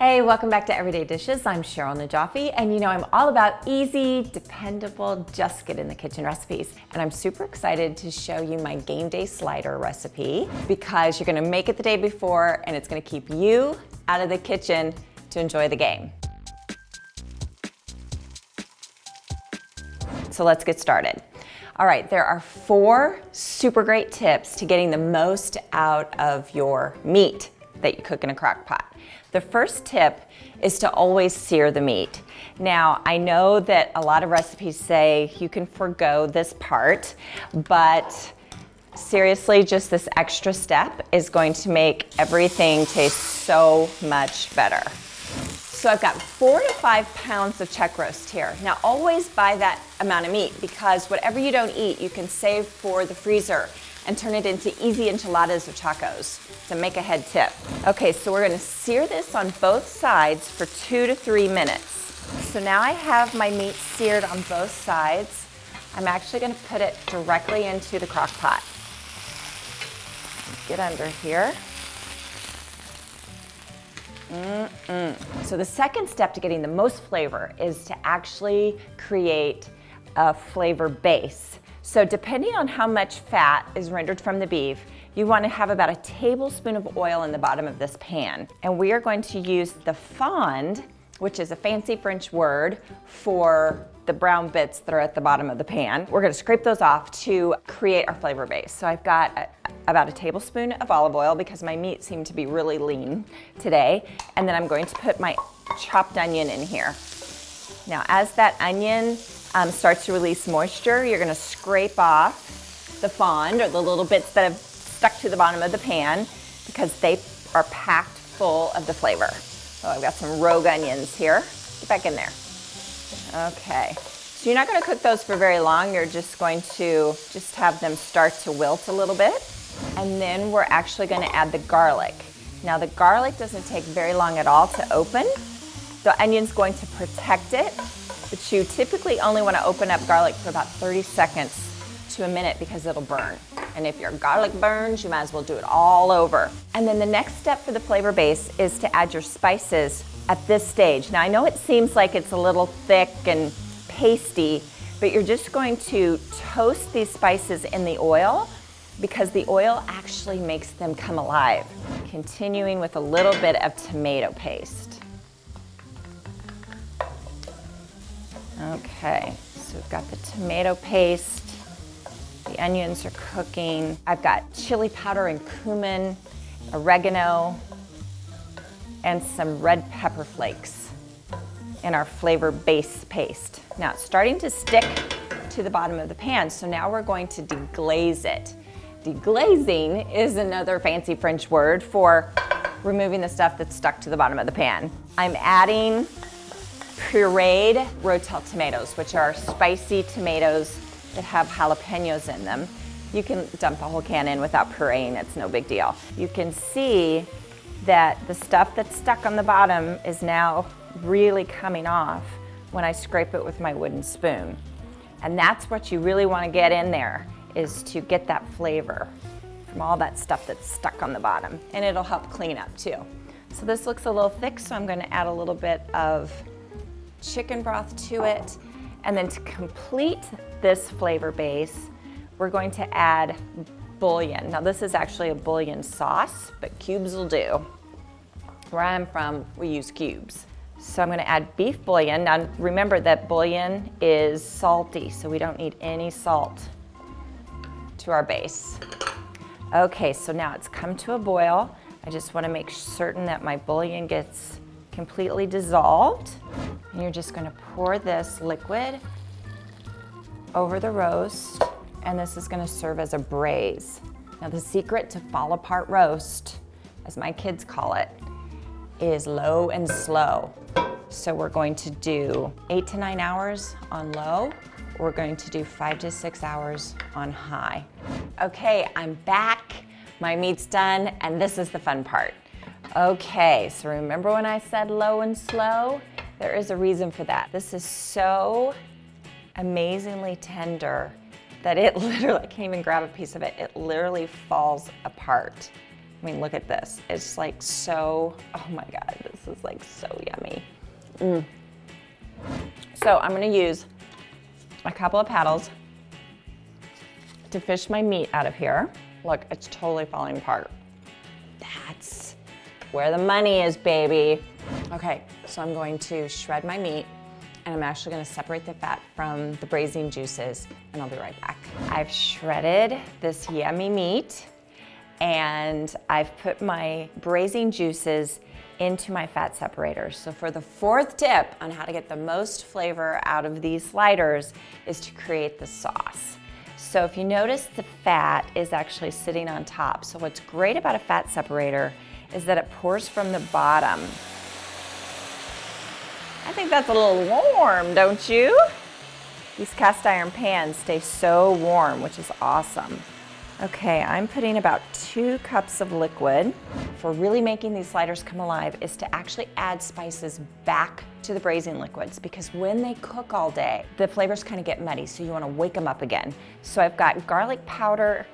Hey, welcome back to Everyday Dishes. I'm Cheryl Najafi, and you know I'm all about easy, dependable, just get in the kitchen recipes. And I'm super excited to show you my game day slider recipe because you're gonna make it the day before and it's gonna keep you out of the kitchen to enjoy the game. So let's get started. All right, there are 4 super great tips to getting the most out of your meat that you cook in a crock pot. The first tip is to always sear the meat. Now, I know that a lot of recipes say you can forgo this part, but seriously, just this extra step is going to make everything taste so much better. So I've got 4 to 5 pounds of chuck roast here. Now, always buy that amount of meat because whatever you don't eat, you can save for the freezer and turn it into easy enchiladas or tacos. So make a head tip. Okay, so we're gonna sear this on both sides for 2 to 3 minutes. So now I have my meat seared on both sides. I'm actually gonna put it directly into the crock pot. Get under here. So the second step to getting the most flavor is to actually create a flavor base. So depending on how much fat is rendered from the beef, you want to have about a tablespoon of oil in the bottom of this pan. And we are going to use the fond, which is a fancy French word for the brown bits that are at the bottom of the pan. We're going to scrape those off to create our flavor base. So I've got about a tablespoon of olive oil because my meat seemed to be really lean today. And then I'm going to put my chopped onion in here. Now, as that onion starts to release moisture, you're gonna scrape off the fond or the little bits that have stuck to the bottom of the pan because they are packed full of the flavor. So I've got some rogue onions here. Get back in there. Okay, so you're not gonna cook those for very long. You're just going to have them start to wilt a little bit. And then we're actually gonna add the garlic. Now the garlic doesn't take very long at all to open. The onion's going to protect it, but you typically only want to open up garlic for about 30 seconds to a minute because it'll burn. And if your garlic burns, you might as well do it all over. And then the next step for the flavor base is to add your spices at this stage. Now I know it seems like it's a little thick and pasty, but you're just going to toast these spices in the oil because the oil actually makes them come alive. Continuing with a little bit of tomato paste. Okay, so we've got the tomato paste, the onions are cooking. I've got chili powder and cumin, oregano, and some red pepper flakes in our flavor base paste. Now it's starting to stick to the bottom of the pan, so now we're going to deglaze it. Deglazing is another fancy French word for removing the stuff that's stuck to the bottom of the pan. I'm adding pureed Rotel tomatoes, which are spicy tomatoes that have jalapenos in them. You can dump the whole can in without pureeing, it's no big deal. You can see that the stuff that's stuck on the bottom is now really coming off when I scrape it with my wooden spoon. And that's what you really want to get in there, is to get that flavor from all that stuff that's stuck on the bottom. And it'll help clean up too. So this looks a little thick, so I'm going to add a little bit of chicken broth to it. And then to complete this flavor base, we're going to add bouillon. Now this is actually a bouillon sauce, but cubes will do. Where I'm from, we use cubes. So I'm gonna add beef bouillon. Now remember that bouillon is salty, so we don't need any salt to our base. Okay, so now it's come to a boil. I just wanna make certain that my bouillon gets completely dissolved. And you're just gonna pour this liquid over the roast, and this is gonna serve as a braise. Now the secret to fall apart roast, as my kids call it, is low and slow. So we're going to do 8 to 9 hours on low. We're going to do 5 to 6 hours on high. Okay, I'm back. My meat's done, and this is the fun part. Okay, so remember when I said low and slow? There is a reason for that. This is so amazingly tender that it literally, I can't even grab a piece of it, it literally falls apart I mean, look at this. It's like so, oh my God, this is like so yummy. So I'm gonna use a couple of paddles to fish my meat out of here. Look, it's totally falling apart. That's where the money is, baby. Okay, so I'm going to shred my meat, and I'm actually gonna separate the fat from the braising juices, and I'll be right back. I've shredded this yummy meat, and I've put my braising juices into my fat separators. So for the fourth tip on how to get the most flavor out of these sliders is to create the sauce. So if you notice, the fat is actually sitting on top. So what's great about a fat separator is that it pours from the bottom. I think that's a little warm, don't you? These cast iron pans stay so warm, which is awesome. Okay, I'm putting about 2 cups of liquid. For really making these sliders come alive is to actually add spices back to the braising liquids, because when they cook all day, the flavors kind of get muddy, so you want to wake them up again. So I've got garlic powder,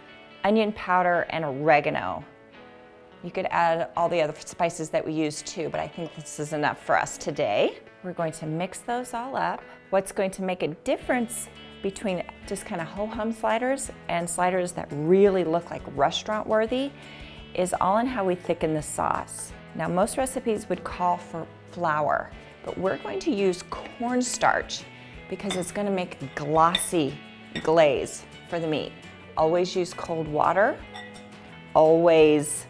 onion powder, and oregano. You could add all the other spices that we use too, but I think this is enough for us today. We're going to mix those all up. What's going to make a difference between just kind of ho-hum sliders and sliders that really look like restaurant worthy is all in how we thicken the sauce. Now, most recipes would call for flour, but we're going to use cornstarch because it's going to make a glossy glaze for the meat. Always use cold water. Always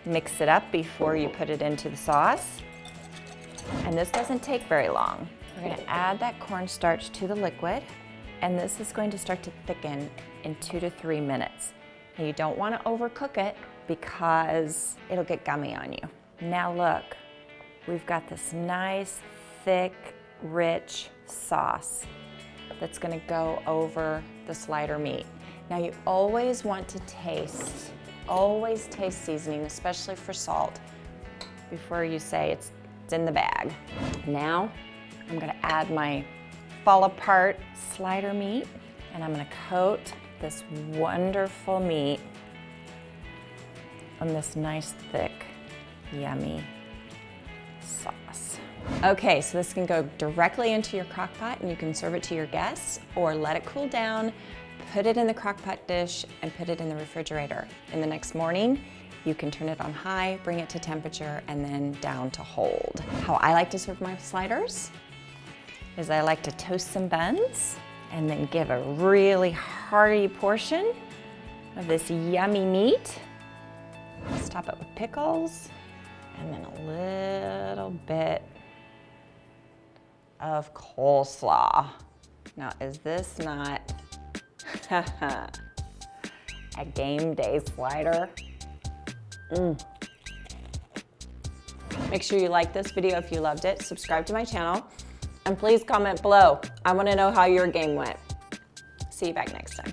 mix it up before you put it into the sauce. And this doesn't take very long. We're going to add that cornstarch to the liquid, and this is going to start to thicken in 2 to 3 minutes. Now, you don't want to overcook it because it'll get gummy on you. Now look, we've got this nice, thick, rich sauce that's going to go over the slider meat. Now, you always want to taste, always taste seasoning, especially for salt, before you say it's in the bag. Now, I'm going to add my fall apart slider meat, and I'm going to coat this wonderful meat on this nice, thick, yummy sauce. Okay, so this can go directly into your crock pot, and you can serve it to your guests, or let it cool down, put it in the crock pot dish, and put it in the refrigerator. In the next morning, you can turn it on high, bring it to temperature, and then down to hold. How I like to serve my sliders is I like to toast some buns and then give a really hearty portion of this yummy meat. Let's top it with pickles and then a little bit of coleslaw. Now, is this not a game day slider? Make sure you like this video if you loved it, subscribe to my channel, and please comment below. I want to know how your game went. See you back next time.